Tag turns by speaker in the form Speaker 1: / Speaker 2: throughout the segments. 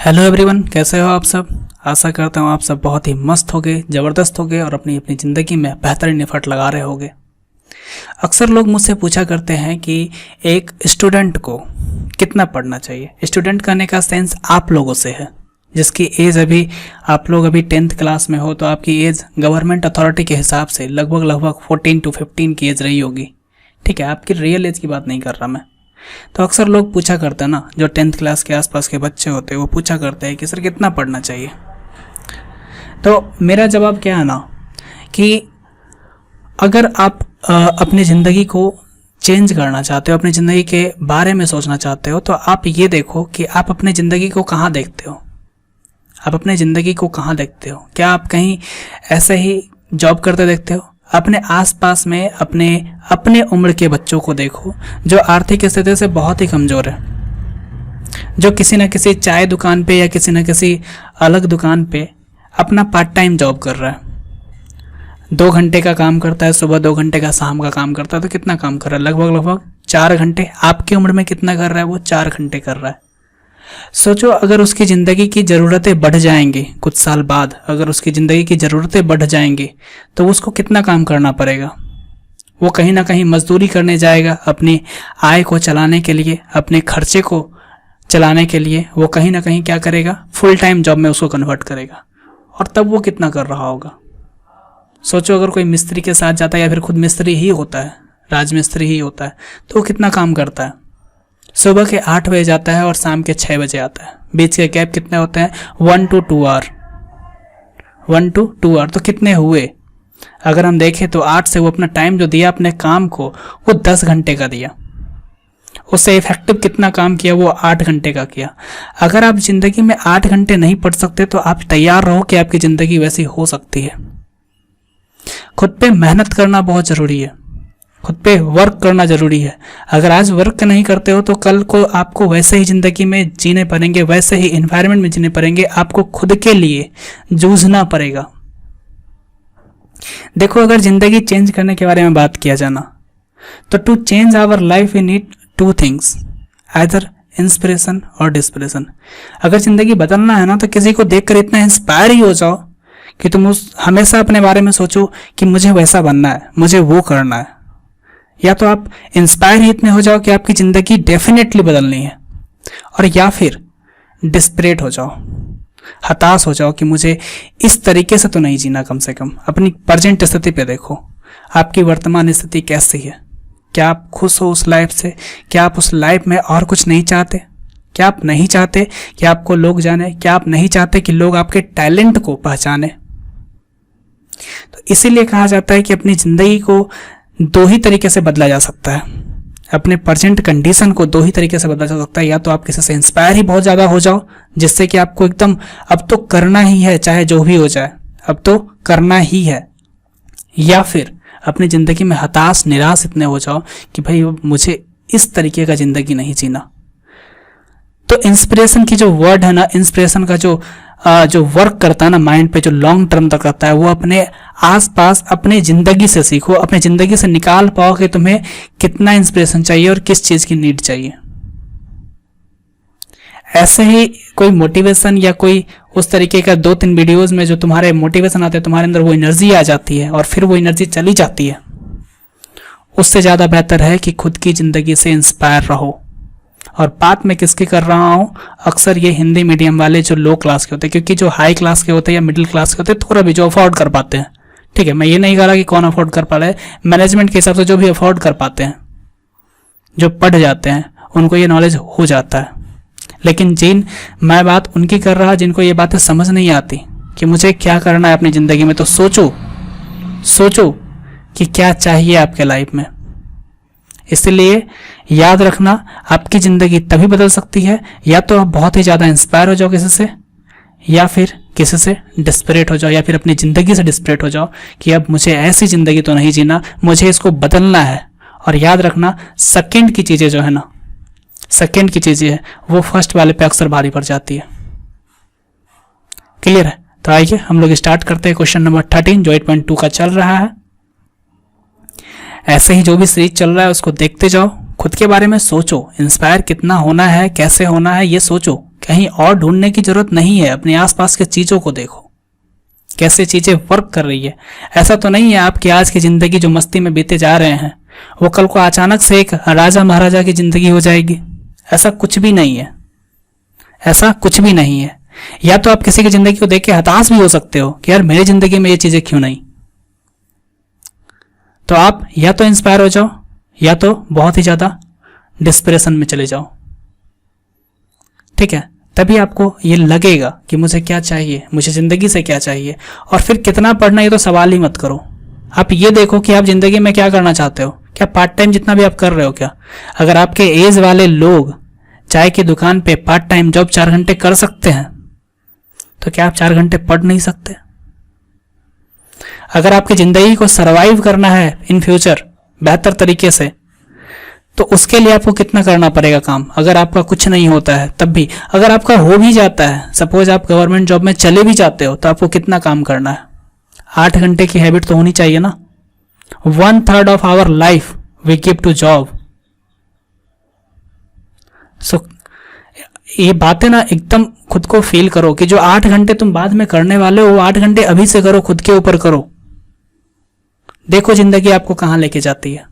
Speaker 1: Hello everyone, कैसे हो आप सब। आशा करता हूँ आप सब बहुत ही मस्त होगे, ज़बरदस्त होगे और अपनी अपनी ज़िंदगी में बेहतरीन एफर्ट लगा रहे होगे। अक्सर लोग मुझसे पूछा करते हैं कि एक स्टूडेंट को कितना पढ़ना चाहिए। स्टूडेंट कहने का सेंस आप लोगों से है, जिसकी एज अभी आप लोग अभी 10th क्लास में हो, तो आपकी एज गवर्नमेंट अथॉरिटी के हिसाब से लगभग 14 to 15 की एज रही होगी। ठीक है, आपकी रियल एज की बात नहीं कर रहा मैं। तो अक्सर लोग पूछा करते हैं ना, जो 10th क्लास के आसपास के बच्चे होते हैं वो पूछा करते हैं कि सर कितना पढ़ना चाहिए। तो मेरा जवाब क्या है ना कि अगर आप अपनी ज़िंदगी को चेंज करना चाहते हो, अपनी ज़िंदगी के बारे में सोचना चाहते हो, तो आप ये देखो कि आप अपनी ज़िंदगी को कहाँ देखते हो। आप अपनी ज़िंदगी को कहाँ देखते हो? क्या आप कहीं ऐसे ही जॉब करते देखते हो? अपने आसपास में अपने उम्र के बच्चों को देखो जो आर्थिक स्थिति से बहुत ही कमज़ोर है, जो किसी न किसी चाय दुकान पे या किसी न किसी अलग दुकान पे अपना पार्ट टाइम जॉब कर रहा है। 2 घंटे का काम करता है, सुबह 2 घंटे का शाम का काम करता है। तो कितना काम कर रहा है? लगभग 4 घंटे। आपकी उम्र में कितना कर रहा है? वो 4 घंटे कर रहा है। सोचो, अगर उसकी ज़िंदगी की ज़रूरतें बढ़ जाएंगी कुछ साल बाद, अगर उसकी ज़िंदगी की ज़रूरतें बढ़ जाएंगी तो उसको कितना काम करना पड़ेगा। वो कहीं ना कहीं मजदूरी करने जाएगा अपनी आय को चलाने के लिए, अपने खर्चे को चलाने के लिए। वो कहीं ना कहीं क्या करेगा? फुल टाइम जॉब में उसको कन्वर्ट करेगा। और तब वो कितना कर रहा होगा। सोचो, अगर कोई मिस्त्री के साथ जाता है या फिर खुद मिस्त्री ही होता है, राजमिस्त्री ही होता है, तो वो कितना काम करता है। सुबह के 8 बजे जाता है और शाम के 6 बजे आता है। बीच के गैप कितने होते हैं? 1 to 2 आवर। 1 to 2 आवर तो कितने हुए? अगर हम देखें तो 8 से वो अपना टाइम जो दिया अपने काम को, वो 10 घंटे का दिया। उससे इफेक्टिव कितना काम किया? वो 8 घंटे का किया। अगर आप जिंदगी में 8 घंटे नहीं पढ़ सकते तो आप तैयार रहो कि आपकी जिंदगी वैसी हो सकती है। खुद पे मेहनत करना बहुत जरूरी है, खुद पे वर्क करना जरूरी है। अगर आज वर्क नहीं करते हो तो कल को आपको वैसे ही ज़िंदगी में जीने पड़ेंगे, वैसे ही एनवायरनमेंट में जीने पड़ेंगे। आपको खुद के लिए जूझना पड़ेगा। देखो, अगर ज़िंदगी चेंज करने के बारे में बात किया जाना, तो to change our life we need 2 things, either inspiration और डिस्पिरेशन। अगर ज़िंदगी बदलना है ना, तो किसी को देखकर इतना इंस्पायर ही हो जाओ कि तुम हमेशा अपने बारे में सोचो कि मुझे वैसा बनना है, मुझे वो करना है। या तो आप इंस्पायर ही इतने हो जाओ कि आपकी ज़िंदगी डेफिनेटली बदलनी है, और या फिर डिस्परेट हो जाओ, हताश हो जाओ कि मुझे इस तरीके से तो नहीं जीना। कम से कम अपनी प्रेजेंट स्थिति पे देखो, आपकी वर्तमान स्थिति कैसी है। क्या आप खुश हो उस लाइफ से? क्या आप उस लाइफ में और कुछ नहीं चाहते? क्या आप नहीं चाहते कि आपको लोग जाने? क्या आप नहीं चाहते कि लोग आपके टैलेंट को पहचाने? तो इसीलिए कहा जाता है कि अपनी ज़िंदगी को 2 ही तरीके से बदला जा सकता है। अपने प्रेजेंट कंडीशन को 2 ही तरीके से बदला जा सकता है। या तो आप किसी से इंस्पायर ही बहुत ज़्यादा हो जाओ, जिससे कि आपको एकदम अब तो करना ही है, चाहे जो भी हो जाए, अब तो करना ही है। या फिर अपनी ज़िंदगी में हताश निराश इतने हो जाओ कि भाई मुझे इस तरीके का ज़िंदगी नहीं जीना। तो इंस्पिरेशन की जो वर्ड है ना, इंस्पिरेशन का जो वर्क करता है ना माइंड पे, जो लॉन्ग टर्म तक करता है, वो अपने आसपास अपनी ज़िंदगी से सीखो। अपनी ज़िंदगी से निकाल पाओ कि तुम्हें कितना इंस्पिरेशन चाहिए और किस चीज़ की नीड चाहिए। ऐसे ही कोई मोटिवेशन या कोई उस तरीके का 2-3 वीडियोज़ में जो तुम्हारे मोटिवेशन आते हैं, तुम्हारे अंदर वो एनर्जी आ जाती है और फिर वो एनर्जी चली जाती है। उससे ज़्यादा बेहतर है कि खुद की ज़िंदगी से इंस्पायर रहो। और बात मैं किसकी कर रहा हूँ? अक्सर ये हिंदी मीडियम वाले जो लो क्लास के होते हैं, क्योंकि जो हाई क्लास के होते हैं या मिडिल क्लास के होते हैं, थोड़ा भी जो अफोर्ड कर पाते हैं। ठीक है, मैं ये नहीं कह रहा कि कौन अफोर्ड कर पा रहा है, मैनेजमेंट के हिसाब से जो भी अफोर्ड कर पाते हैं, जो पढ़ जाते हैं, उनको ये नॉलेज हो जाता है। लेकिन मैं बात उनकी कर रहा जिनको ये बातें समझ नहीं आती कि मुझे क्या करना है अपनी ज़िंदगी में। तो सोचो कि क्या चाहिए आपके लाइफ में। इसलिए याद रखना, आपकी ज़िंदगी तभी बदल सकती है या तो आप बहुत ही ज़्यादा इंस्पायर हो जाओ किसी से, या फिर किसी से डिस्परेट हो जाओ, या फिर अपनी ज़िंदगी से डिस्परेट हो जाओ कि अब मुझे ऐसी ज़िंदगी तो नहीं जीना, मुझे इसको बदलना है। और याद रखना, सेकंड की चीज़ें जो है ना, सेकंड की चीज़ें है वो फर्स्ट वाले पे अक्सर भारी पड़ जाती है। क्लियर है? तो आइए हम लोग स्टार्ट करते हैं क्वेश्चन नंबर 13 जो 8.2 का चल रहा है। ऐसे ही जो भी सीरीज चल रहा है उसको देखते जाओ, खुद के बारे में सोचो, इंस्पायर कितना होना है, कैसे होना है, ये सोचो कहीं और ढूंढने की जरूरत नहीं है। अपने आसपास के चीज़ों को देखो, कैसे चीज़ें वर्क कर रही है। ऐसा तो नहीं है आपकी आज की ज़िंदगी जो मस्ती में बीते जा रहे हैं वो कल को अचानक से एक राजा महाराजा की ज़िंदगी हो जाएगी। ऐसा कुछ भी नहीं है, ऐसा कुछ भी नहीं है। या तो आप किसी की ज़िंदगी को देख के हताश भी हो सकते हो कि यार मेरी ज़िंदगी में ये चीज़ें क्यों नहीं। तो आप या तो इंस्पायर हो जाओ या तो बहुत ही ज़्यादा डिस्प्रेशन में चले जाओ, ठीक है। तभी आपको ये लगेगा कि मुझे क्या चाहिए, मुझे ज़िंदगी से क्या चाहिए। और फिर कितना पढ़ना ये तो सवाल ही मत करो। आप ये देखो कि आप ज़िंदगी में क्या करना चाहते हो। क्या पार्ट टाइम जितना भी आप कर रहे हो, क्या अगर आपके एज वाले लोग चाय की दुकान पे पार्ट टाइम जॉब 4 घंटे कर सकते हैं तो क्या आप 4 घंटे पढ़ नहीं सकते? अगर आपकी ज़िंदगी को सरवाइव करना है इन फ्यूचर बेहतर तरीके से तो उसके लिए आपको कितना करना पड़ेगा काम। अगर आपका कुछ नहीं होता है तब भी, अगर आपका हो भी जाता है, सपोज आप गवर्नमेंट जॉब में चले भी जाते हो तो आपको कितना काम करना है? 8 घंटे की हैबिट तो होनी चाहिए ना। 1/3 of our life we give to job. So ये बातें ना एकदम खुद को फील करो कि जो 8 घंटे तुम बाद में करने वाले हो वो 8 घंटे अभी से करो, खुद के ऊपर करो। देखो जिंदगी आपको कहां लेके जाती है,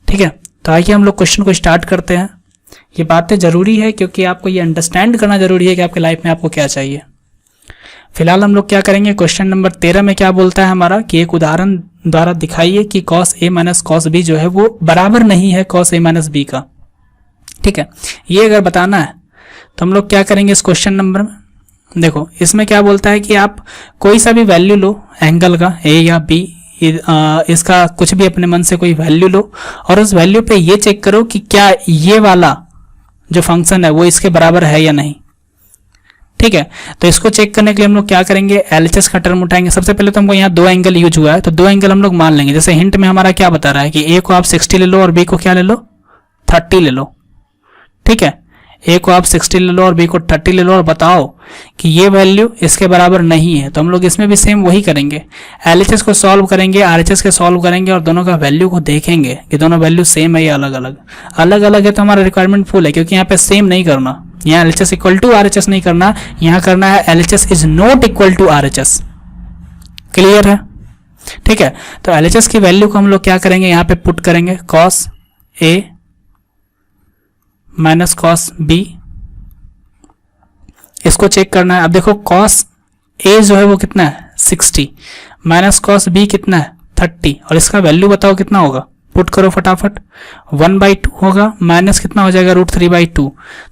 Speaker 1: ठीक है। तो आइए हम लोग क्वेश्चन को स्टार्ट करते हैं। ये बातें जरूरी है क्योंकि आपको ये अंडरस्टैंड करना जरूरी है कि आपके लाइफ में आपको क्या चाहिए। फिलहाल हम लोग क्या करेंगे, क्वेश्चन नंबर 13 में क्या बोलता है हमारा कि एक उदाहरण द्वारा दिखाइए कि cos a minus cos b जो है वो बराबर नहीं है cos a माइनस b का, ठीक है। ये अगर बताना है तो हम लोग क्या करेंगे इस क्वेश्चन नंबर में। देखो इसमें क्या बोलता है कि आप कोई सा भी वैल्यू लो एंगल का, a या b, इसका कुछ भी अपने मन से कोई वैल्यू लो और उस वैल्यू पे ये चेक करो कि क्या ये वाला जो फंक्शन है वो इसके बराबर है या नहीं, ठीक है। तो इसको चेक करने के लिए हम लोग क्या करेंगे, एलएचएस का टर्म उठाएंगे। सबसे पहले तो हमको यहाँ 2 एंगल यूज हुआ है तो 2 एंगल हम लोग मान लेंगे। जैसे हिंट में हमारा क्या बता रहा है कि ए को आप 60 ले लो और बी को क्या ले लो, 30 ले लो, ठीक है। ए को आप 60 ले लो और बी को 30 ले लो और बताओ कि ये वैल्यू इसके बराबर नहीं है। तो हम लोग इसमें भी सेम वही करेंगे, एलएचएस को सॉल्व करेंगे, आरएचएस के सॉल्व करेंगे और दोनों का वैल्यू को देखेंगे कि दोनों वैल्यू सेम है या अलग अलग। अलग अलग है तो हमारा रिक्वायरमेंट फुल है क्योंकि यहाँ पे सेम नहीं करना, यहाँ एलएचएस इक्वल टू आरएचएस नहीं करना, यहाँ करना है LHS is not equal to RHS. क्लियर है, ठीक है। तो एलएचएस की वैल्यू को हम लोग क्या करेंगे, यहाँ पे पुट करेंगे cos a minus cos b, इसको चेक करना है। अब देखो cos a जो है वो कितना है 60 माइनस cos b कितना है 30 और इसका वैल्यू बताओ कितना होगा, पुट करो फटाफट। 1/2 होगा माइनस कितना हो जाएगा √3/2।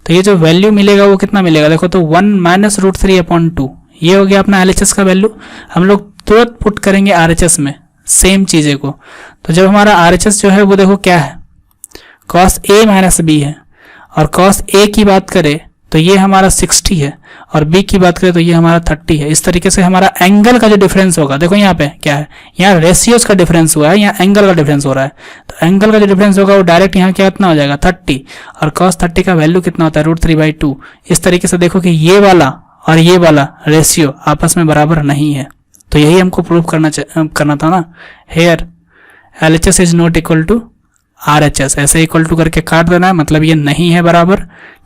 Speaker 1: तो ये जो वैल्यू मिलेगा वो कितना मिलेगा, देखो तो 1 माइनस √3/2 ये हो गया अपना एलएचएस का वैल्यू। हम लोग तुरंत पुट करेंगे आरएचएस में सेम चीजें को। तो जब हमारा आरएचएस जो है वो देखो क्या है, cos a माइनस b है और cos a की बात करें तो ये हमारा 60 है और b की बात करें तो ये हमारा 30 है। इस तरीके से हमारा एंगल का जो डिफरेंस होगा, देखो यहाँ पे क्या है, यहाँ रेशियोज का डिफरेंस हुआ है, यहाँ एंगल का डिफरेंस हो रहा है। तो एंगल का जो डिफरेंस होगा वो डायरेक्ट यहाँ क्या कितना हो जाएगा 30 और cos 30 का वैल्यू कितना होता है √3/2। इस तरीके से देखो कि ये वाला और ये वाला रेशियो आपस में बराबर नहीं है। तो यही हमको प्रूव करना था ना, here LHS is not equal to RHS, ऐसे इक्वल टू करके काट देना है, मतलब ये नहीं है बराबर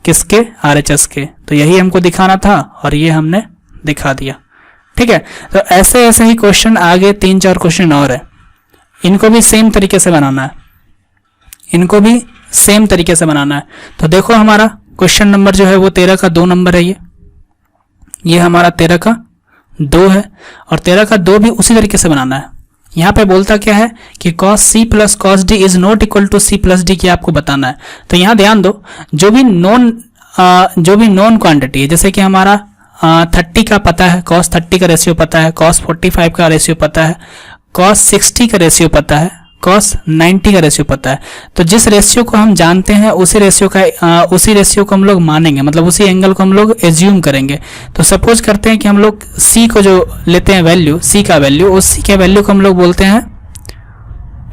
Speaker 1: किसके, आरएचएस के। तो यही हमको दिखाना था और ये हमने दिखा दिया, ठीक है। तो ऐसे ऐसे ही क्वेश्चन आगे 3-4 क्वेश्चन और है, इनको भी सेम तरीके से बनाना है, इनको भी सेम तरीके से बनाना है। तो देखो हमारा क्वेश्चन नंबर जो है वो 13 का 2 नंबर है, ये हमारा 13 का 2 है और 13 का 2 भी उसी तरीके से बनाना है। यहाँ पे बोलता क्या है कि cos c plus cos d is not equal to c plus d की आपको बताना है। तो यहाँ ध्यान दो, जो भी नॉन क्वांटिटी है, जैसे कि हमारा 30 का पता है, cos 30 का रेशियो पता है, cos 45 का रेशियो पता है, cos 60 का रेशियो पता है, cos 90 का रेशियो पता है। तो जिस रेशियो को हम जानते हैं उसी रेशियो को हम लोग मानेंगे, मतलब उसी एंगल को हम लोग एज्यूम करेंगे। तो सपोज करते हैं कि हम लोग c को जो लेते हैं वैल्यू, c का वैल्यू, उस c के वैल्यू को हम लोग बोलते हैं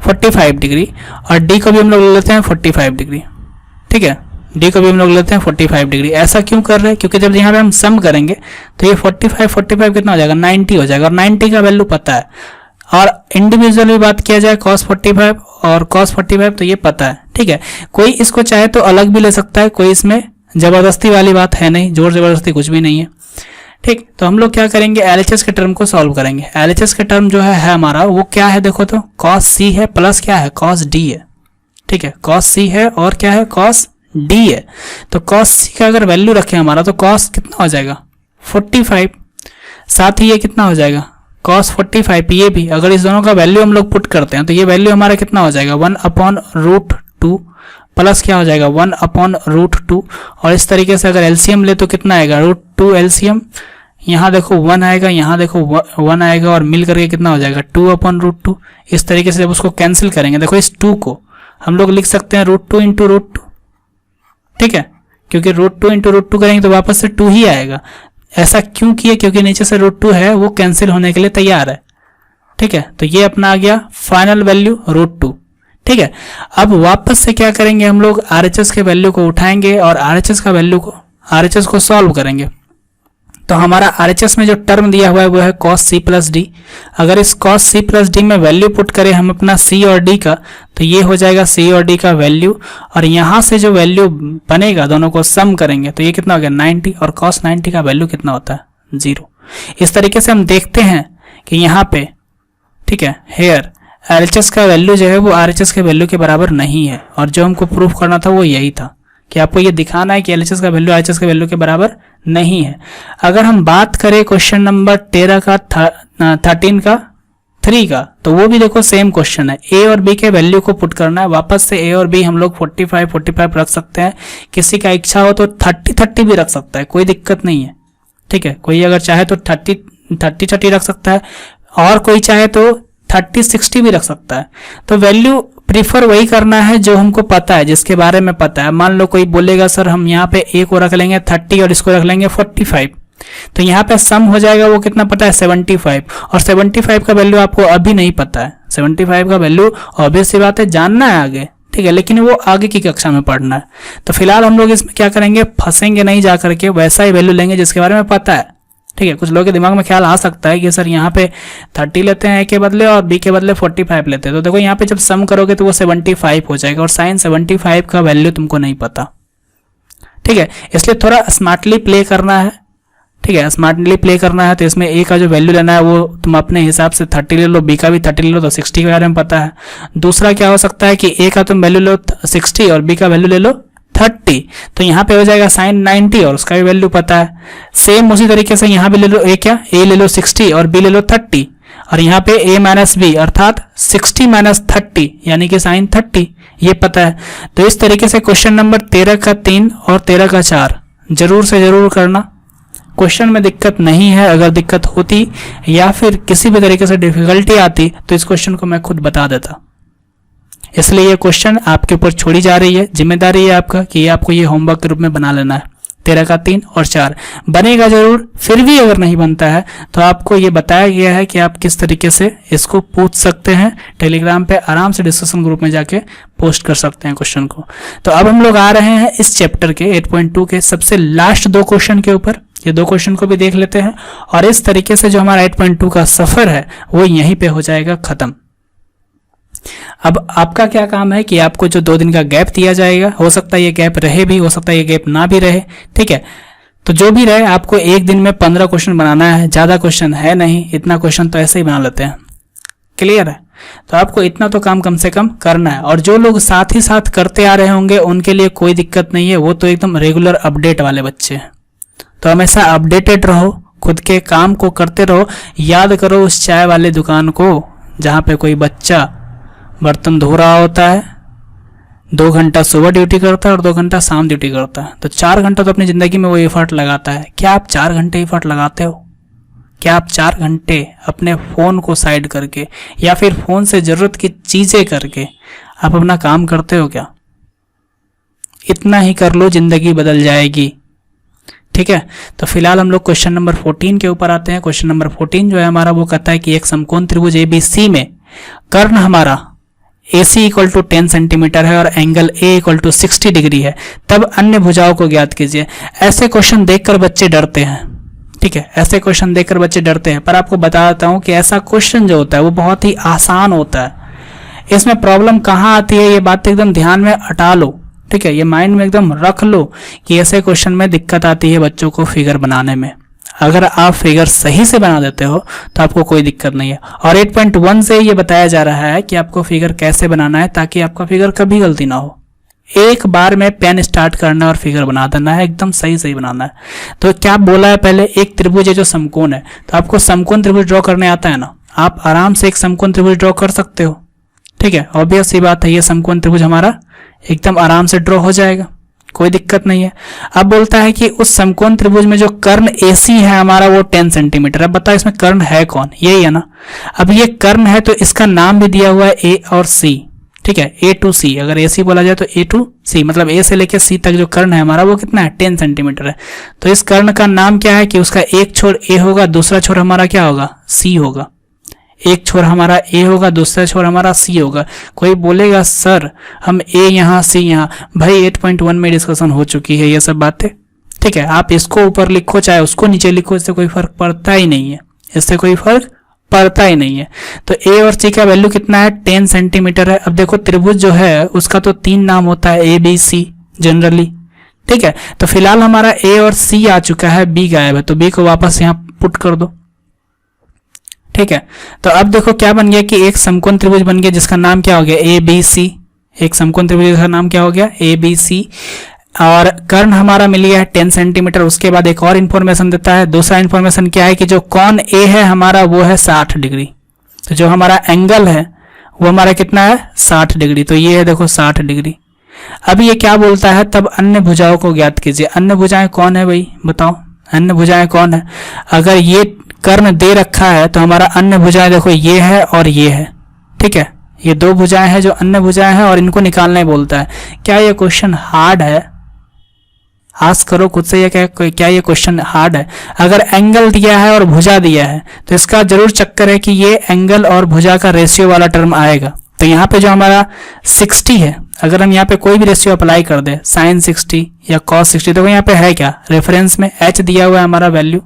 Speaker 1: 45 डिग्री और d को भी हम लोग ले लेते हैं 45 डिग्री, ठीक है। d को भी हम लोग लेते हैं 45 डिग्री। ऐसा क्यों कर रहे हैं, क्योंकि जब यहाँ पे हम सम करेंगे तो ये 45 कितना हो जाएगा 90 हो जाएगा और 90 का वैल्यू पता है। और इंडिविजुअली बात किया जाए cos 45 और cos 45 तो ये पता है, ठीक है। कोई इसको चाहे तो अलग भी ले सकता है, कोई इसमें जबरदस्ती वाली बात है नहीं, जोर जबरदस्ती कुछ भी नहीं है। ठीक, तो हम लोग क्या करेंगे, एलएचएस के टर्म को सॉल्व करेंगे। एलएचएस के टर्म जो है हमारा वो क्या है, देखो तो कॉस सी है प्लस क्या है, कॉस डी है। ठीक है, कॉस सी है और क्या है, कॉस डी है। तो कॉस सी का अगर वैल्यू रखें हमारा तो कॉस कितना हो जाएगा 45, साथ ही ये कितना हो जाएगा कॉस 45। ये भी अगर इस दोनों का वैल्यू हम लोग पुट करते हैं तो ये वैल्यू हमारा कितना हो जाएगा 1/√2 प्लस क्या हो जाएगा 1/√2। और इस तरीके से अगर एलसीएम ले तो कितना आएगा √2 एलसीएम, यहाँ देखो 1 आएगा, यहाँ देखो 1 आएगा और मिल करके कितना हो जाएगा 2/√2। इस तरीके से जब उसको कैंसिल करेंगे, देखो इस 2 को हम लोग लिख सकते हैं √2 × √2। ठीक है, क्योंकि √2 × √2 करेंगे तो वापस से 2 ही आएगा। ऐसा क्यों किया, क्योंकि नीचे से √2 है वो कैंसिल होने के लिए तैयार है। ठीक है, तो ये अपना आ गया फाइनल वैल्यू √2। ठीक है, अब वापस से क्या करेंगे हम लोग, आरएचएस के वैल्यू को उठाएंगे और आरएचएस को सॉल्व करेंगे। तो हमारा आरएचएस में जो टर्म दिया हुआ है वो है cos c प्लस डी। अगर इस cos c प्लस डी में वैल्यू पुट करें हम अपना c और d का, तो ये हो जाएगा c और d का वैल्यू, और यहाँ से जो वैल्यू बनेगा दोनों को सम करेंगे तो ये कितना हो गया 90, और cos 90 का वैल्यू कितना होता है 0। इस तरीके से हम देखते हैं कि यहाँ पे, ठीक है, हेयर एलएचएस का वैल्यू जो है वो आरएचएस के वैल्यू के बराबर नहीं है, और जो हमको प्रूफ करना था वो यही था कि आपको ये दिखाना है कि एलएचएस का वैल्यू आरएचएस के वैल्यू के बराबर नहीं है। अगर हम बात करें क्वेश्चन नंबर 13 का 13 का 3 का, तो वो भी देखो सेम क्वेश्चन है, ए और बी के वैल्यू को पुट करना है। वापस से ए और बी हम लोग 45 रख सकते हैं, किसी का इच्छा हो तो 30 भी रख सकता है, कोई दिक्कत नहीं है। ठीक है, कोई अगर चाहे तो 30 रख सकता है, और कोई चाहे तो 30-60 भी रख सकता है। तो वैल्यू प्रीफर वही करना है जो हमको पता है, जिसके बारे में पता है। मान लो कोई बोलेगा सर हम यहाँ पे ए को रख लेंगे 30 और इसको रख लेंगे 45, तो यहाँ पे सम हो जाएगा वो कितना पता है 75, और 75 का वैल्यू आपको अभी नहीं पता है। 75 का वैल्यू ऑब्वियस सी बात है जानना है आगे, ठीक है, लेकिन वो आगे की कक्षा में पढ़ना है। तो फिलहाल हम लोग इसमें क्या करेंगे, फंसेंगे नहीं, जा करके वैसा ही वैल्यू लेंगे जिसके बारे में पता है। ठीक है, कुछ लोगों के दिमाग में ख्याल आ सकता है कि सर यहाँ पे 30 लेते हैं ए के बदले और बी के बदले 45 लेते हैं, तो देखो यहाँ पे जब सम करोगे तो वो 75 हो जाएगा, और साइन 75 का वैल्यू तुमको नहीं पता। ठीक है, इसलिए थोड़ा स्मार्टली प्ले करना है। ठीक है, स्मार्टली प्ले करना है, तो इसमें ए का जो वैल्यू लेना है वो तुम अपने हिसाब से 30 ले लो, बी का भी 30 ले लो, तो 60 के बारे में पता है। दूसरा क्या हो सकता है कि ए का तुम वैल्यू लो 60 और बी का वैल्यू ले लो 30, तो यहाँ पे हो जाएगा साइन 90 और उसका भी वैल्यू पता है। सेम उसी तरीके से यहाँ भी ले लो, ए ले लो 60 और बी ले लो 30, और यहाँ पे a माइनस बी अर्थात 60 माइनस 30 यानी कि साइन 30, ये पता है। तो इस तरीके से क्वेश्चन नंबर 13 का 3 और 13 का 4 जरूर से जरूर करना। क्वेश्चन में दिक्कत नहीं है, अगर दिक्कत होती या फिर किसी भी तरीके से डिफिकल्टी आती तो इस क्वेश्चन को मैं खुद बता देता, इसलिए ये क्वेश्चन आपके ऊपर छोड़ी जा रही है, जिम्मेदारी है आपका कि ये आपको ये होमवर्क के रूप में बना लेना है। 13 का 3 और 4 बनेगा जरूर, फिर भी अगर नहीं बनता है तो आपको ये बताया गया है कि आप किस तरीके से इसको पूछ सकते हैं। टेलीग्राम पे आराम से डिस्कशन ग्रुप में जाके पोस्ट कर सकते हैं क्वेश्चन को। तो अब हम लोग आ रहे हैं इस चैप्टर के 8.2 के सबसे लास्ट 2 क्वेश्चन के ऊपर। ये 2 क्वेश्चन को भी देख लेते हैं, और इस तरीके से जो हमारा 8.2 का सफर है वो यहीं पे हो जाएगा खत्म। अब आपका क्या काम है कि आपको जो 2 दिन का गैप दिया जाएगा, हो सकता है ये गैप रहे भी, हो सकता है ये गैप ना भी रहे। ठीक है, तो जो भी रहे आपको एक दिन में 15 क्वेश्चन बनाना है, ज्यादा क्वेश्चन है नहीं, इतना क्वेश्चन तो ऐसे ही बना लेते हैं। क्लियर है? तो आपको इतना तो काम कम से कम करना है, और जो लोग साथ ही साथ करते आ रहे होंगे उनके लिए कोई दिक्कत नहीं है, वो तो एकदम रेगुलर अपडेट वाले बच्चे हैं। तो हमेशा अपडेटेड रहो, खुद के काम को करते रहो। याद करो उस चाय वाले दुकान को जहाँ पे कोई बच्चा बर्तन धो रहा होता है, 2 घंटा सुबह ड्यूटी करता है और 2 घंटा शाम ड्यूटी करता है, तो 4 घंटा तो अपनी जिंदगी में वो एफर्ट लगाता है। क्या आप 4 घंटे एफर्ट लगाते हो? क्या आप 4 घंटे अपने फोन को साइड करके या फिर फोन से जरूरत की चीजें करके आप अपना काम करते हो क्या? इतना ही कर लो, जिंदगी बदल जाएगी। ठीक है, तो फिलहाल हम लोग क्वेश्चन नंबर 14 के ऊपर आते हैं। क्वेश्चन नंबर 14 जो है हमारा वो कहता है कि एक समकोण त्रिभुज एबीसी में कर्ण हमारा AC इक्वल टू 10 सेंटीमीटर है और angle A equal to 60 degree है, तब अन्य भुजाओं को ज्ञात कीजिए। ऐसे क्वेश्चन देखकर बच्चे डरते हैं। ठीक है, ऐसे क्वेश्चन देखकर बच्चे डरते हैं, पर आपको बता देता हूं कि ऐसा क्वेश्चन जो होता है वो बहुत ही आसान होता है। इसमें प्रॉब्लम कहाँ आती है ये बात एकदम ध्यान में हटा लो। ठीक है, ये माइंड में एकदम रख लो कि ऐसे क्वेश्चन में दिक्कत आती है बच्चों को फिगर बनाने में। अगर आप फिगर सही से बना देते हो तो आपको कोई दिक्कत नहीं है। और 8.1 से ये बताया जा रहा है कि आपको फिगर कैसे बनाना है ताकि आपका फिगर कभी गलती ना हो। एक बार में पेन स्टार्ट करना और फिगर बना देना है, एकदम सही सही बनाना है। तो क्या बोला है पहले, एक त्रिभुज है जो समकोण है, तो आपको समकोण त्रिभुज ड्रॉ करने आता है ना, आप आराम से एक समकोण त्रिभुज ड्रॉ कर सकते हो। ठीक है, ऑब्वियस सी बात है, ये समकोण त्रिभुज हमारा एकदम आराम से ड्रॉ हो जाएगा, कोई दिक्कत नहीं है। अब बोलता है कि उस समकोण त्रिभुज में जो कर्ण AC है हमारा वो 10 सेंटीमीटर। अब बताओ इसमें कर्ण है कौन, यही है ना। अब ये कर्ण है तो इसका नाम भी दिया हुआ है A और C। ठीक है, A to C, अगर AC बोला जाए तो A to C, मतलब A से लेकर C तक जो कर्ण है हमारा वो कितना है, 10 सेंटीमीटर है। तो इस कर्ण का नाम क्या है कि उसका एक छोर A होगा, दूसरा छोर हमारा क्या होगा, C होगा। एक छोर हमारा A होगा, दूसरा छोर हमारा C होगा। कोई बोलेगा सर हम A यहाँ C यहाँ, भाई 8.1 में डिस्कशन हो चुकी है ये सब बातें। ठीक है, आप इसको ऊपर लिखो चाहे उसको नीचे लिखो, इससे कोई फर्क पड़ता ही नहीं है, इससे कोई फर्क पड़ता ही नहीं है। तो A और C का वैल्यू कितना है, 10 सेंटीमीटर है। अब देखो त्रिभुज जो है उसका तो 3 नाम होता है, ABC जनरली। ठीक है, तो फिलहाल हमारा A और C आ चुका है, B गायब है, तो B को वापस यहाँ पुट कर दो। ठीक है, तो अब देखो क्या बन गया कि एक समकोण त्रिभुज बन गया जिसका नाम क्या हो गया, ABC। एक समकोण त्रिभुज का नाम क्या हो गया, ABC। और कर्ण हमारा मिल गया है 10 सेंटीमीटर। उसके बाद एक और इन्फॉर्मेशन देता है, दूसरा इन्फॉर्मेशन क्या है कि जो कोण A है हमारा वो है 60 डिग्री। तो जो हमारा एंगल है वो हमारा कितना है, 60 डिग्री। तो ये है देखो 60 डिग्री। अब ये क्या बोलता है, तब अन्य भुजाओं को ज्ञात कीजिए। अन्य भुजाएं कौन है भाई, बताओ अन्य भुजाएं कौन है। अगर ये कर्ण दे रखा है तो हमारा अन्य भुजाएं देखो ये है और ये है। ठीक है, ये दो भुजाएं हैं जो अन्य भुजाएं हैं और इनको निकालना ही बोलता है। क्या ये क्वेश्चन हार्ड है, आस्क करो खुद से, क्या ये क्वेश्चन हार्ड है। अगर एंगल दिया है और भुजा दिया है तो इसका जरूर चक्कर है कि ये एंगल और भुजा का रेशियो वाला टर्म आएगा। तो यहाँ पे जो हमारा 60 है, अगर हम यहाँ पे कोई भी रेशियो अप्लाई कर दे, साइन 60 या कॉस 60, तो यहाँ पे है क्या, रेफरेंस में h दिया हुआ है हमारा वैल्यू,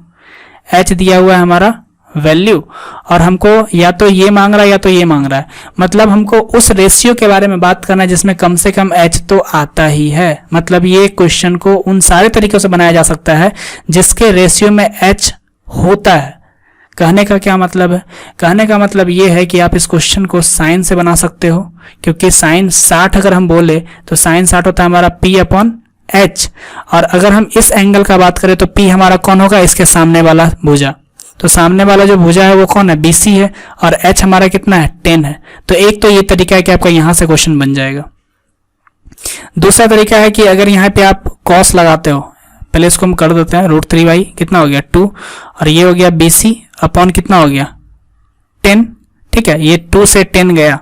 Speaker 1: h दिया हुआ है हमारा वैल्यू, और हमको या तो ये मांग रहा है या तो ये मांग रहा है। मतलब हमको उस रेशियो के बारे में बात करना है जिसमें कम से कम h तो आता ही है। मतलब ये क्वेश्चन को उन सारे तरीकों से बनाया जा सकता है जिसके रेशियो में h होता है। कहने का क्या मतलब है, कहने का मतलब ये है कि आप इस क्वेश्चन को साइन से बना सकते हो, क्योंकि साइन 60 अगर हम बोले तो साइन 60 होता है हमारा P/H। और अगर हम इस एंगल का बात करें तो P हमारा कौन होगा, इसके सामने वाला भुजा। तो सामने वाला जो भुजा है वो कौन है, BC है, और H हमारा कितना है, 10 है। तो एक तो ये तरीका है कि आपका यहां से क्वेश्चन बन जाएगा। दूसरा तरीका है कि अगर यहाँ पे आप कॉस लगाते हो, पहले इसको हम कर देते हैं, √3 कितना हो गया 2, और ये हो गया BC अपॉन कितना हो गया 10। ठीक है, ये 2 से 10 गया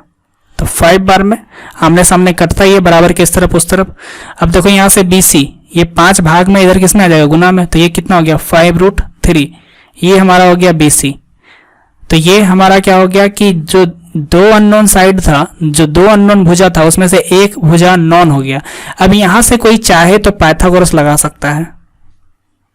Speaker 1: तो 5 बार में आमने सामने कटता ही है, बराबर के इस तरफ उस तरफ। अब देखो यहाँ से BC ये 5 भाग में इधर किसमें आ जाएगा, गुना में, तो ये कितना हो गया 5√3, ये हमारा हो गया BC। तो ये हमारा क्या हो गया कि जो दो अननोन साइड था, जो दो अननोन भुजा था, उसमें से एक भुजा नॉन हो गया। अब यहां से कोई चाहे तो पाइथागोरस लगा सकता है।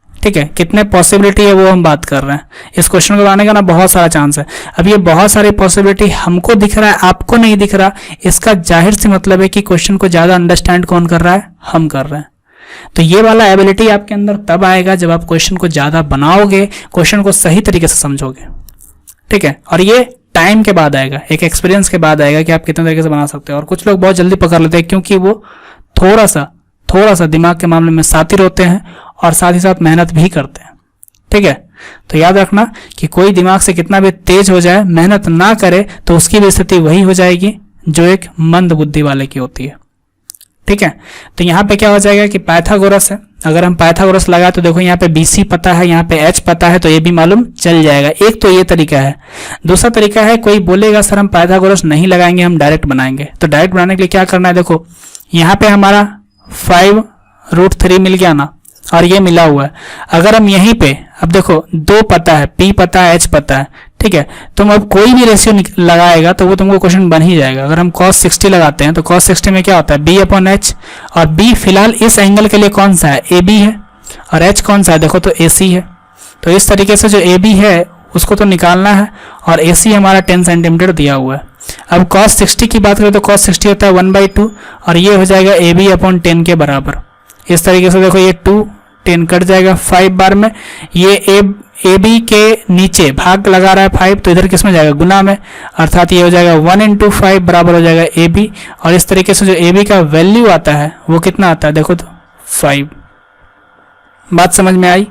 Speaker 1: ठीक है, कितने पॉसिबिलिटी है वो हम बात कर रहे हैं। इस क्वेश्चन को बनाने का ना बहुत सारा चांस है। अब ये बहुत सारी पॉसिबिलिटी हमको दिख रहा है, आपको नहीं दिख रहा, इसका जाहिर सी मतलब है कि क्वेश्चन को ज्यादा अंडरस्टैंड कौन कर रहा है, हम कर रहे हैं। तो ये वाला एबिलिटी आपके अंदर तब आएगा जब आप क्वेश्चन को ज्यादा बनाओगे, क्वेश्चन को सही तरीके से समझोगे। ठीक है, और ये टाइम के बाद आएगा, एक एक्सपीरियंस के बाद आएगा कि आप कितने तरीके से बना सकते हो। और कुछ लोग बहुत जल्दी पकड़ लेते हैं क्योंकि वो थोड़ा सा दिमाग के मामले में शातिर होते हैं और साथ ही साथ मेहनत भी करते हैं। ठीक है, तो याद रखना कि कोई दिमाग से कितना भी तेज हो जाए, मेहनत ना करे तो उसकी भी स्थिति वही हो जाएगी जो एक मंद बुद्धि वाले की होती है। ठीक है, तो यहाँ पे क्या हो जाएगा कि पाइथागोरस है। अगर हम पाइथागोरस लगाए तो देखो यहाँ पे BC पता है, यहाँ पे H पता है, तो ये भी मालूम चल जाएगा। एक तो ये तरीका है। दूसरा तरीका है, कोई बोलेगा सर हम पाइथागोरस नहीं लगाएंगे, हम डायरेक्ट बनाएंगे। तो डायरेक्ट बनाने के लिए क्या करना है, देखो यहाँ पे हमारा 5√3 मिल गया ना, और ये मिला हुआ है। अगर हम यहीं पे, अब देखो 2 पता है, P पता है, H पता है। ठीक है, तुम अब कोई भी रेशियो लगाएगा तो वो तुमको क्वेश्चन बन ही जाएगा। अगर हम cos 60 लगाते हैं तो cos 60 में क्या होता है, B/H, और B फिलहाल इस एंगल के लिए कौन सा है, AB है, और H कौन सा है, देखो तो AC है। तो इस तरीके से जो AB है उसको तो निकालना है, और AC हमारा 10 सेंटीमीटर दिया हुआ है। अब cos 60 की बात करें तो cos 60 होता है 1/2 और ये हो जाएगा AB/10 के बराबर। इस तरीके से देखो ये 2 10 कट जाएगा 5 बार में, ये ए बी के नीचे भाग लगा रहा है 5, तो इधर किस में जाएगा, गुना में, अर्थात ये हो जाएगा 1 × 5 बराबर हो जाएगा ए बी। और इस तरीके से जो ए बी का वैल्यू आता है वो कितना आता है, देखो तो 5। बात समझ में आई।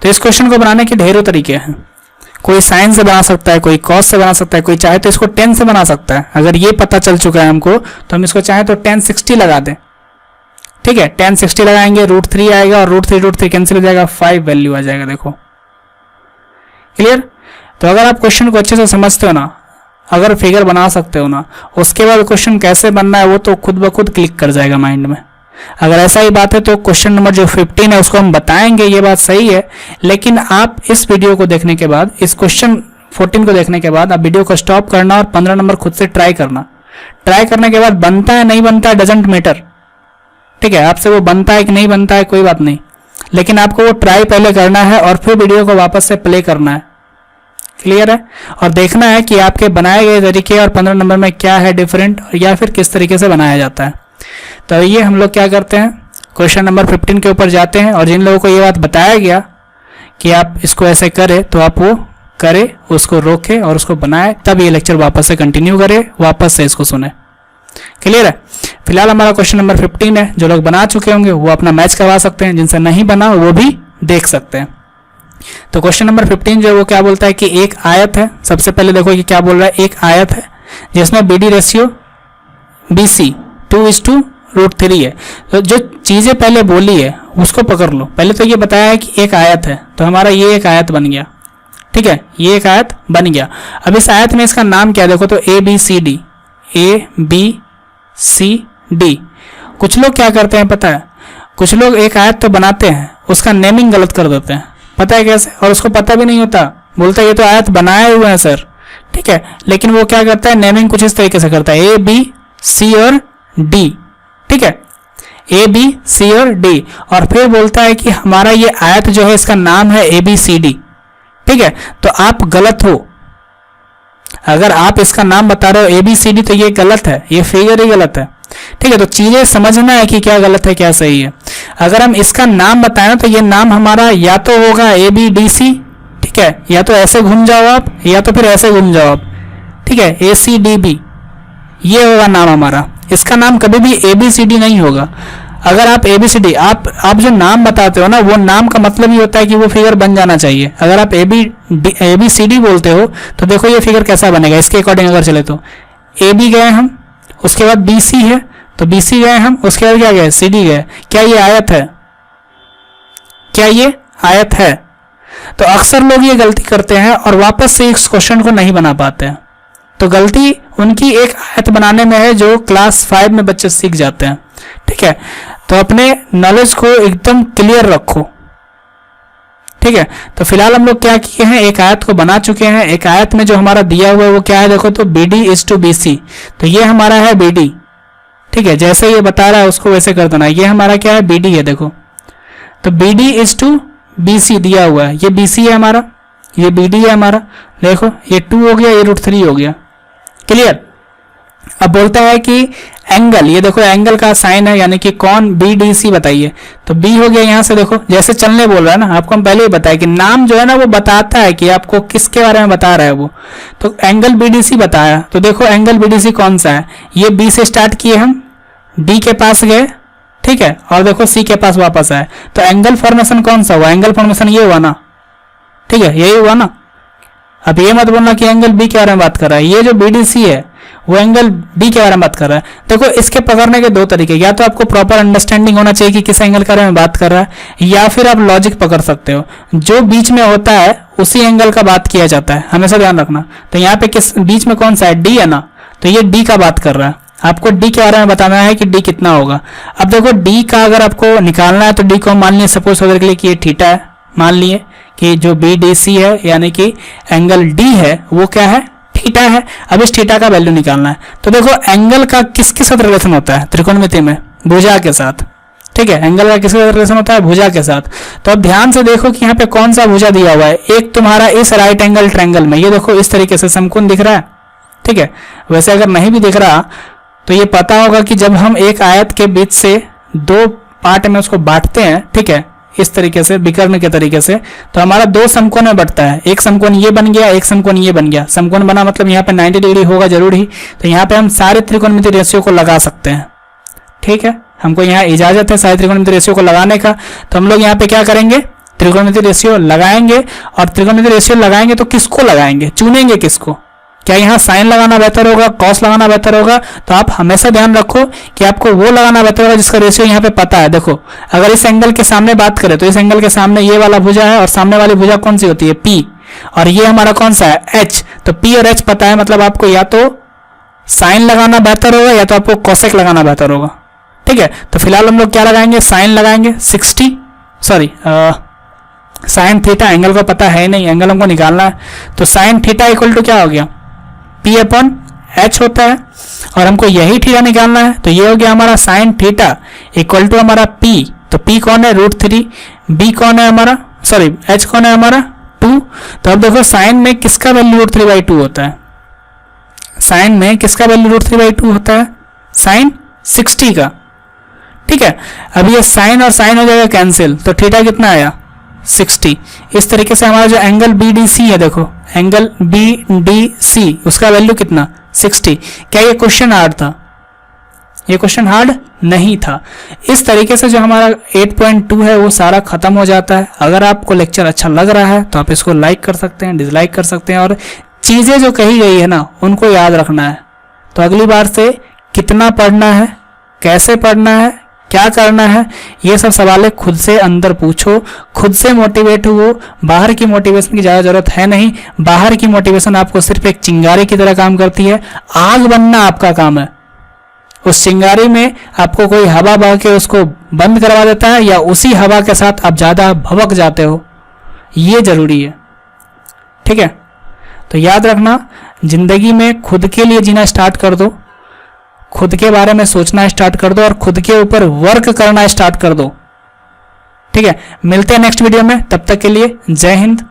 Speaker 1: तो इस क्वेश्चन को बनाने के ढेरों तरीके हैं, कोई साइन से बना सकता है, कोई कॉस से बना सकता है, कोई चाहे तो इसको 10 से बना सकता है। अगर ये पता चल चुका है हमको तो हम इसको चाहे तो 10 60 लगा दें, ठीक है। 10 60 लगाएंगे, √3 आएगा और √3 कैंसिल हो जाएगा, 5 वैल्यू आ जाएगा, देखो क्लियर। तो अगर आप क्वेश्चन को अच्छे से समझते हो ना, अगर फिगर बना सकते हो ना, उसके बाद क्वेश्चन कैसे बनना है वो तो खुद ब खुद क्लिक कर जाएगा माइंड में। अगर ऐसा ही बात है तो क्वेश्चन नंबर जो 15 है उसको हम बताएंगे, ये बात सही है, लेकिन आप इस वीडियो को देखने के बाद, इस क्वेश्चन 14 को देखने के बाद आप वीडियो को स्टॉप करना और 15 नंबर खुद से ट्राई करना। ट्राई करने के बाद बनता है नहीं बनता है डजंट मैटर, ठीक है। आपसे वो बनता है कि नहीं बनता है कोई बात नहीं, लेकिन आपको वो ट्राई पहले करना है और फिर वीडियो को वापस से प्ले करना है, क्लियर है। और देखना है कि आपके बनाए गए तरीके और 15 नंबर में क्या है डिफरेंट, या फिर किस तरीके से बनाया जाता है। तो ये हम लोग क्या करते हैं, क्वेश्चन नंबर 15 के ऊपर जाते हैं। और जिन लोगों को ये बात बताया गया कि आप इसको ऐसे करें तो आप वो करें, उसको रोकें और उसको बनाएं, तब ये लेक्चर वापस से कंटिन्यू करें, वापस से इसको सुने, क्लियर है। फिलहाल हमारा क्वेश्चन नंबर 15 है। जो लोग बना चुके होंगे वो अपना मैच करवा सकते हैं, जिनसे नहीं बना वो भी देख सकते हैं। तो क्वेश्चन नंबर 15 जो है वो क्या बोलता है कि एक आयत है। सबसे पहले देखो ये क्या बोल रहा है, एक आयत है जिसमें BD रेशियो BC 2:√3 है। तो जो चीजें पहले बोली है उसको पकड़ लो। पहले तो ये बताया है कि एक आयत है, तो हमारा ये एक आयत बन गया, ठीक है, ये एक आयत बन गया। अब इस आयत में इसका नाम क्या है, देखो तो ABCD, ABCD। कुछ लोग क्या करते हैं पता है, कुछ लोग एक आयत तो बनाते हैं, उसका नेमिंग गलत कर देते हैं, पता है कैसे, और उसको पता भी नहीं होता, बोलता है ये तो आयत बनाए हुए हैं सर, ठीक है। लेकिन वो क्या करता है, नेमिंग कुछ इस तरीके से करता है, A B C और D, ठीक है, A B C और D, और फिर बोलता है कि हमारा ये आयत जो है इसका नाम है ABCD, ठीक है। तो आप गलत हो, अगर आप इसका नाम बता रहे हो ABCD तो ये गलत है, ये फिगर ही गलत है, ठीक है। तो चीजें समझना है कि क्या गलत है क्या सही है। अगर हम इसका नाम बताएं तो ये नाम हमारा या तो होगा ABDC, ठीक है, या तो ऐसे घूम जाओ आप, या तो फिर ऐसे घूम जाओ आप, ठीक है, ACDB, ये होगा नाम हमारा। इसका नाम कभी भी ABCD नहीं होगा। अगर आप ABCD, आप जो नाम बताते हो ना, वो नाम का मतलब ही होता है कि वो फिगर बन जाना चाहिए। अगर आप ABCD बोलते हो तो देखो ये फिगर कैसा बनेगा, इसके अकॉर्डिंग अगर चले तो AB गए हम, उसके बाद BC है तो BC गए हम, उसके बाद क्या गए, CD गए। क्या ये आयत है, क्या ये आयत है? तो अक्सर लोग ये गलती करते हैं और वापस से इस क्वेश्चन को नहीं बना पाते हैं। तो गलती उनकी एक आयत बनाने में है जो क्लास 5 में बच्चे सीख जाते हैं, ठीक है। तो अपने नॉलेज को एकदम क्लियर रखो, ठीक है। तो फिलहाल हम लोग क्या किए हैं, एक आयत को बना चुके हैं। एक आयत में जो हमारा दिया हुआ है वो क्या है, देखो तो BD/BC, तो ये हमारा है BD, ठीक है, जैसे ये बता रहा है उसको वैसे कर देना। ये हमारा क्या है, BD है, देखो तो BD/BC दिया हुआ है, ये BC है हमारा, ये BD है हमारा, देखो ये 2 हो गया, ये √3 हो गया, क्लियर। अब बोलता है कि एंगल, ये देखो एंगल का साइन है, यानी कि कौन BDC बताइए, तो B हो गया। यहाँ से देखो जैसे चलने बोल रहा है ना, आपको हम पहले ही बताया कि नाम जो है ना वो बताता है कि आपको किसके बारे में बता रहा है वो। तो एंगल BDC बताया, तो देखो एंगल BDC कौन सा है, ये B से स्टार्ट किए हम, D के पास गए, ठीक है, और देखो C के पास वापस आए। तो एंगल फॉर्मेशन कौन सा हुआ, एंगल फॉर्मेशन ये हुआ ना, ठीक है, यही हुआ ना। अब ये मत बोलना कि एंगल B के बारे में बात कर रहा है, ये जो BDC है वो एंगल D के बारे में बात कर रहा है। देखो इसके पकड़ने के 2 तरीके, या तो आपको प्रॉपर अंडरस्टैंडिंग होना चाहिए कि किस एंगल के बारे में बात कर रहा है, या फिर आप लॉजिक पकड़ सकते हो। जो बीच में होता है उसी एंगल का बात किया जाता है, हमेशा ध्यान रखना। तो यहाँ पे किस बीच में कौन सा है, D है ना, तो ये D का बात कर रहा है। आपको D के बारे में बताना है कि D कितना होगा। अब देखो D का अगर आपको निकालना है तो D को मान लिया सपोज के लिए कि ये थीटा है, मान लिए कि जो BDC है यानी कि एंगल D है वो क्या है, थीटा है। अब इस थीटा का वैल्यू निकालना है। तो देखो एंगल का किसके साथ रिलेशन होता है, त्रिकोणमिति में भुजा के साथ, ठीक है, एंगल का किसके साथ रिलेशन होता है, भुजा के साथ। तो अब ध्यान से देखो कि यहाँ पे कौन सा भुजा दिया हुआ है, एक तुम्हारा इस राइट एंगल ट्रायंगल में, ये देखो इस तरीके से समकोण दिख रहा है, ठीक है। वैसे अगर नहीं भी दिख रहा तो ये पता होगा कि जब हम एक आयत के बीच से दो पार्ट में उसको बांटते हैं, ठीक है, इस तरीके से विकर्ण के तरीके से, तो हमारा दो समकोण में बढ़ता है। एक समकोण ये बन गया, एक समकोण ये बन गया। समकोण बना मतलब यहाँ पे 90 डिग्री होगा जरूर ही, तो यहाँ पे हम सारे त्रिकोणमितीय रेशियो को लगा सकते हैं, ठीक है। हमको यहाँ इजाजत है सारे त्रिकोणमितीय रेशियो को लगाने का, तो हम लोग यहाँ पे क्या करेंगे, त्रिकोणमितीय रेशियो लगाएंगे। और त्रिकोणमितीय रेशियो लगाएंगे तो किसको लगाएंगे, चुनेंगे किसको, क्या यहाँ साइन लगाना बेहतर होगा, कॉस लगाना बेहतर होगा? तो आप हमेशा ध्यान रखो कि आपको वो लगाना बेहतर होगा जिसका रेशियो यहाँ पे पता है। देखो अगर इस एंगल के सामने बात करें तो इस एंगल के सामने ये वाला भुजा है और सामने वाली भुजा कौन सी होती है, P, और ये हमारा कौन सा है, H। तो P और H पता है, मतलब आपको या तो साइन लगाना बेहतर होगा या तो आपको कॉसेक लगाना बेहतर होगा, ठीक है। तो फिलहाल हम लोग क्या लगाएंगे, साइन लगाएंगे 60, सॉरी साइन थीटा, एंगल को पता है नहीं, एंगल हमको निकालना है। तो साइन थीटा इक्वल टू क्या हो गया, P अपॉन H होता है, और हमको यही थीटा निकालना है। तो ये हो गया हमारा साइन थीटा इक्वल टू हमारा P। तो P कौन है, √3, B कौन है हमारा, सॉरी H कौन है हमारा 2। तो अब देखो साइन में किसका वैल्यू √3/2 होता है, साइन में किसका वैल्यू √3/2 होता है, साइन 60 का, ठीक है। अब ये साइन और साइन हो जाएगा कैंसिल, तो थीटा कितना आया 60। इस तरीके से हमारा जो एंगल BDC है, देखो एंगल BDC उसका वैल्यू कितना 60। क्या ये क्वेश्चन हार्ड था, ये क्वेश्चन हार्ड नहीं था। इस तरीके से जो हमारा 8.2 है वो सारा खत्म हो जाता है। अगर आपको लेक्चर अच्छा लग रहा है तो आप इसको लाइक कर सकते हैं, डिसलाइक कर सकते हैं, और चीजें जो कही गई है ना उनको याद रखना है। तो अगली बार से कितना पढ़ना है, कैसे पढ़ना है, क्या करना है, ये सब सवालें खुद से अंदर पूछो, खुद से मोटिवेट हो। बाहर की मोटिवेशन की ज़्यादा जरूरत है नहीं। बाहर की मोटिवेशन आपको सिर्फ एक चिंगारी की तरह काम करती है। आग बनना आपका काम है। उस चिंगारी में आपको कोई हवा बह के उसको बंद करवा देता है, या उसी हवा के साथ आप ज़्यादा भभक जाते हो, ये जरूरी है, ठीक है। तो याद रखना, जिंदगी में खुद के लिए जीना स्टार्ट कर दो, खुद के बारे में सोचना स्टार्ट कर दो, और खुद के ऊपर वर्क करना स्टार्ट कर दो, ठीक है। मिलते हैं नेक्स्ट वीडियो में, तब तक के लिए जय हिंद,